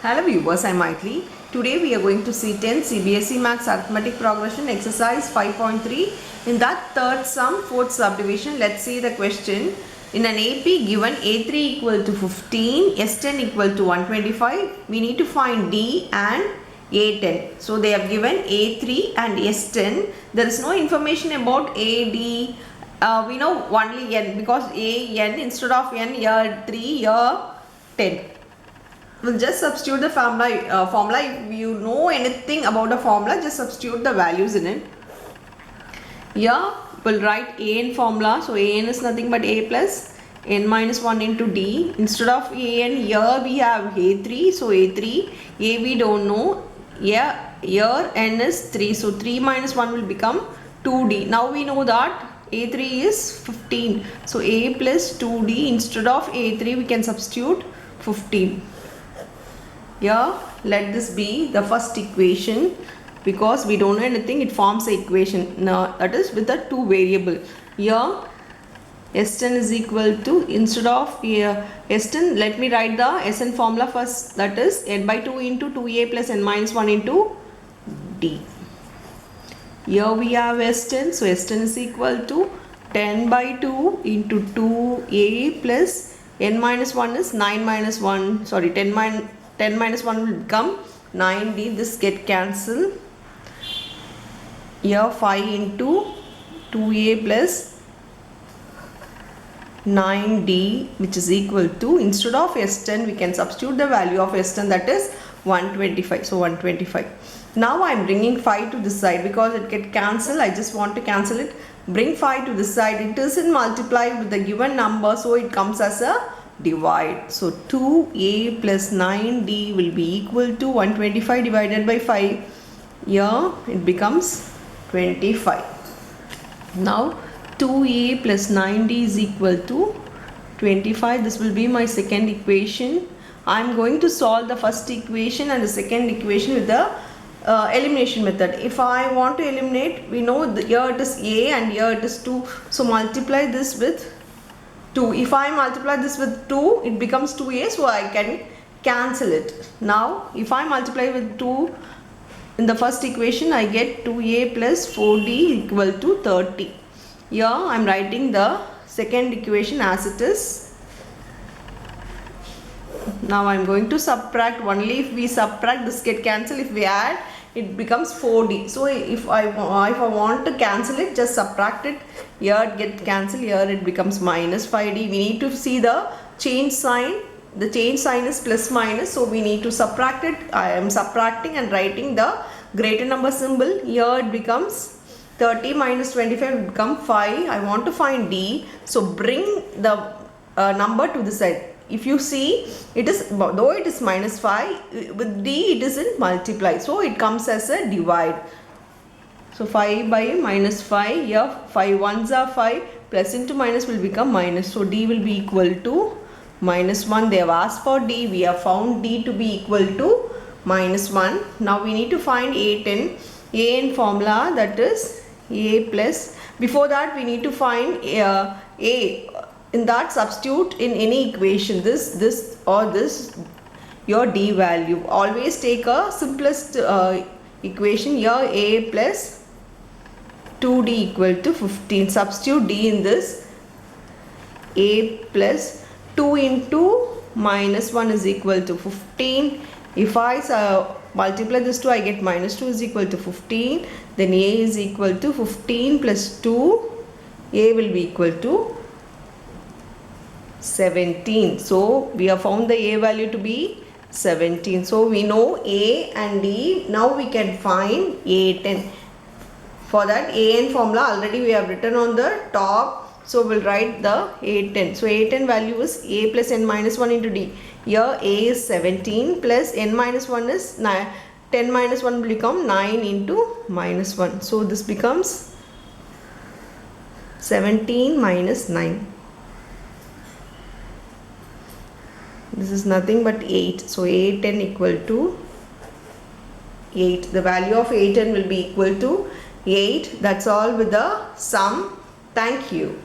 Hello viewers, I am Maitli. Today we are going to see 10 CBSE Maths Arithmetic Progression Exercise 5.3. In that third sum, fourth subdivision, let's see the question. In an AP given A3 equal to 15, S10 equal to 125, we need to find D and A10. So they have given A3 and S10. There is no information about A, D. We know only N because A, N instead of N, here 3, here 10. We'll just substitute the formula. If you know anything about the formula, just substitute the values in it. Here we'll write an formula. So an is nothing but a plus n minus 1 into d. Instead of an, here we have a3. So a3, a we don't know. Here n is 3. So 3 minus 1 will become 2d. Now we know that a3 is 15. So a plus 2d, instead of a3 we can substitute 15. Here let this be the first equation, because we don't know anything, it forms an equation. Now that is with the two variable. Here S10 is equal to, instead of here S10, let me write the Sn formula first, that is n by 2 into 2a plus n minus 1 into d. Here we have S10, so S10 is equal to 10 by 2 into 2a plus n minus 1 is 9 minus 1, sorry 10 minus 1 will become 9d. This get cancelled. Here 5 into 2a plus 9d, which is equal to, instead of S10 we can substitute the value of S10, that is 125. So 125. Now I am bringing 5 to this side because it get cancelled. I just want to cancel it. Bring 5 to this side. It isn't multiplied with the given number, so it comes as a divide. So 2a plus 9d will be equal to 125 divided by 5. Here it becomes 25. Now 2a plus 9d is equal to 25. This will be my second equation. I am going to solve the first equation and the second equation with the elimination method. If I want to eliminate, we know here it is a and here it is 2. So multiply this with 2. If I multiply this with 2, it becomes 2a, so I can cancel it. Now if I multiply with 2 in the first equation, I get 2a plus 4d equal to 30. Here I am writing the second equation as it is. Now I am going to subtract. Only if we subtract, this get cancelled. If we add, it becomes 4d. So if I want to cancel it, just subtract it. Here it get cancelled. Here it becomes minus 5d. We need to see the change sign. The change sign is plus minus, so we need to subtract it. I am subtracting and writing the greater number symbol. Here it becomes 30 minus 25 will become 5. I want to find d. So bring the number to the side. If you see, it is, though it is minus 5, with d it isn't multiply, so it comes as a divide. So 5 by minus 5, here 5 ones are 5, plus into minus will become minus, so d will be equal to minus 1. They have asked for d, we have found d to be equal to minus 1. Now we need to find a10. A formula, that is a plus, before that we need to find a. In that, substitute in any equation this or this your d value. Always take a simplest equation. Here a plus 2d equal to 15. Substitute d in this. A plus 2 into minus 1 is equal to 15. If I multiply this 2, I get minus 2 is equal to 15. Then a is equal to 15 plus 2. A will be equal to 17. So we have found the a value to be 17. So we know a and d. Now we can find a10. For that, an formula already we have written on the top. So we'll write the a10. So a10 value is a plus n minus 1 into d. Here a is 17 plus n minus 1 is 9. 10 minus 1 will become 9 into minus 1. So this becomes 17 minus 9. This is nothing but 8. So a10 equal to 8. The value of a10 will be equal to 8. That's all with the sum. Thank you.